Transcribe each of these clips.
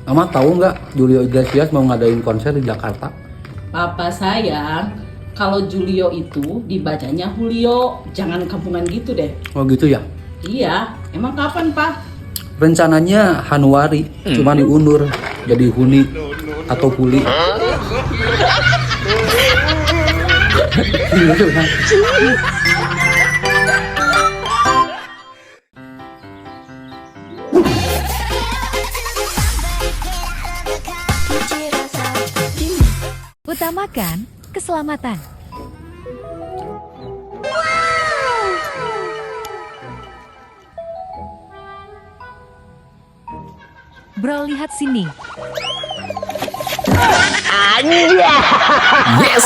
Mama tahu nggak Julio Iglesias mau ngadain konser di Jakarta? Papa sayang, kalau Julio itu dibacanya Julio, jangan kampungan gitu deh. Oh gitu ya? Iya, emang kapan Pak? Rencananya Januari, cuma diundur jadi Huni atau Huli. Gitu kan? Utamakan keselamatan. Bro, lihat sini. Yes!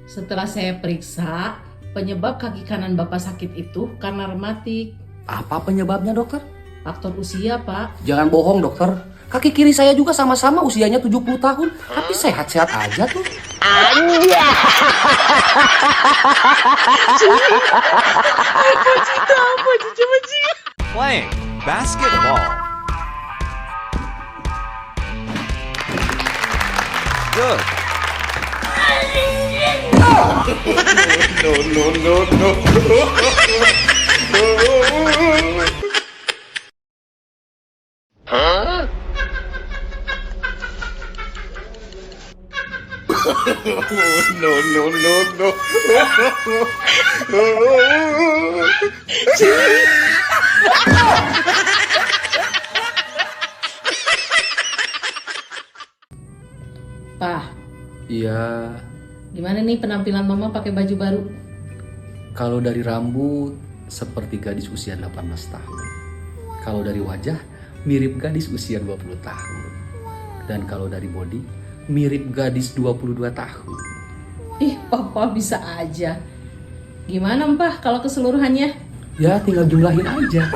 Setelah saya periksa, penyebab kaki kanan Bapak sakit itu karena rematik. Apa penyebabnya dokter? Faktor usia, Pak. Jangan bohong dokter. Kaki kiri saya juga sama-sama usianya 70 tahun. Tapi sehat-sehat aja tuh. Playing basketball. Good. Pak, Iya, gimana nih penampilan Mama pakai baju baru? kalau dari rambut seperti gadis usia 18 tahun. Kalau dari wajah mirip gadis usia 20 tahun. Dan kalau dari body mirip gadis 22 tahun. Ih, Papa bisa aja. Gimana, Mbah, kalau keseluruhannya? Ya tinggal jumlahin aja.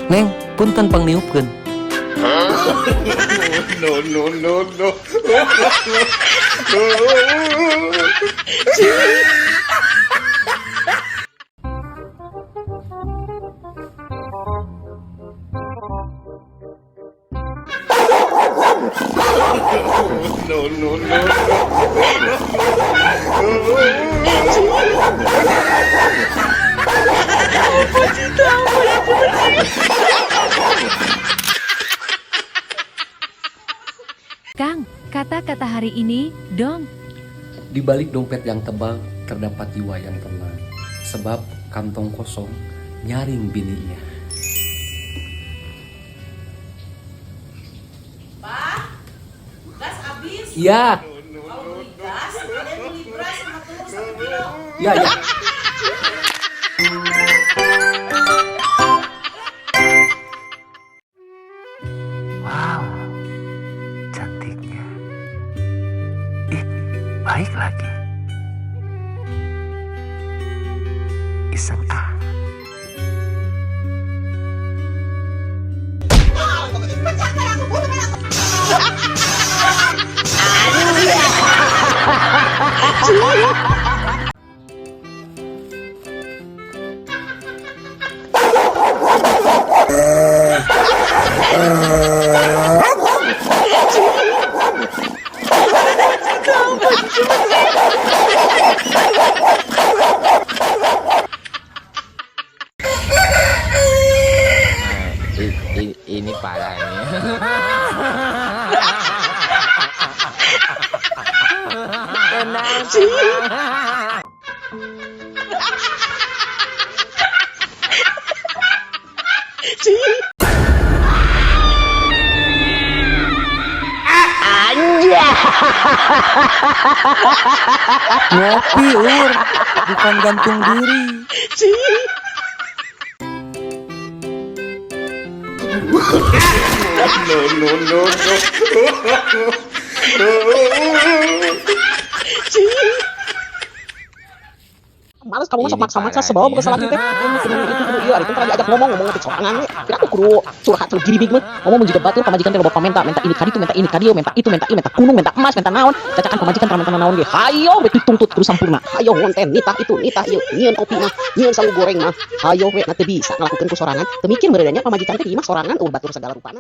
Neng, punten pangniupkeun. Kang, kata-kata hari ini dong. Di balik dompet yang tebal terdapat jiwa yang tenang. Sebab kantong kosong nyaring bininya. Pak, gas habis. Iya, Mau beli gas, ada beli beras sama telur 1 kilo. iya, iya. Wow, cantiknya. Ih, baik lagi. Iseng ah. Ini parah ini. Tenang. Ngopi, Ur. Bukan gantung diri. Males kamu sok maksa-maksa sebab ke salah teh. Kudu ieu ari teh diajak ngomong teh sorangan we. Kira aku kudu curhat terus giri big mah. Ngomong juga batur pamajikan teh bapak minta ini ka ditu minta ini ka dieu minta itu minta ieu minta kunung minta emas minta naon. Cacakan pamajikan tara naon ge. Hayo we tuntut terus sampurna. Hayo wonten nitah itu nitah ieu nyieun kopi mah nyieun sagu goreng mah. Hayo we na teu bisa ngalakukeun ku sorangan. Teu mikir beureunya pamajikan teh ieu mah sorangan batur segala rupana.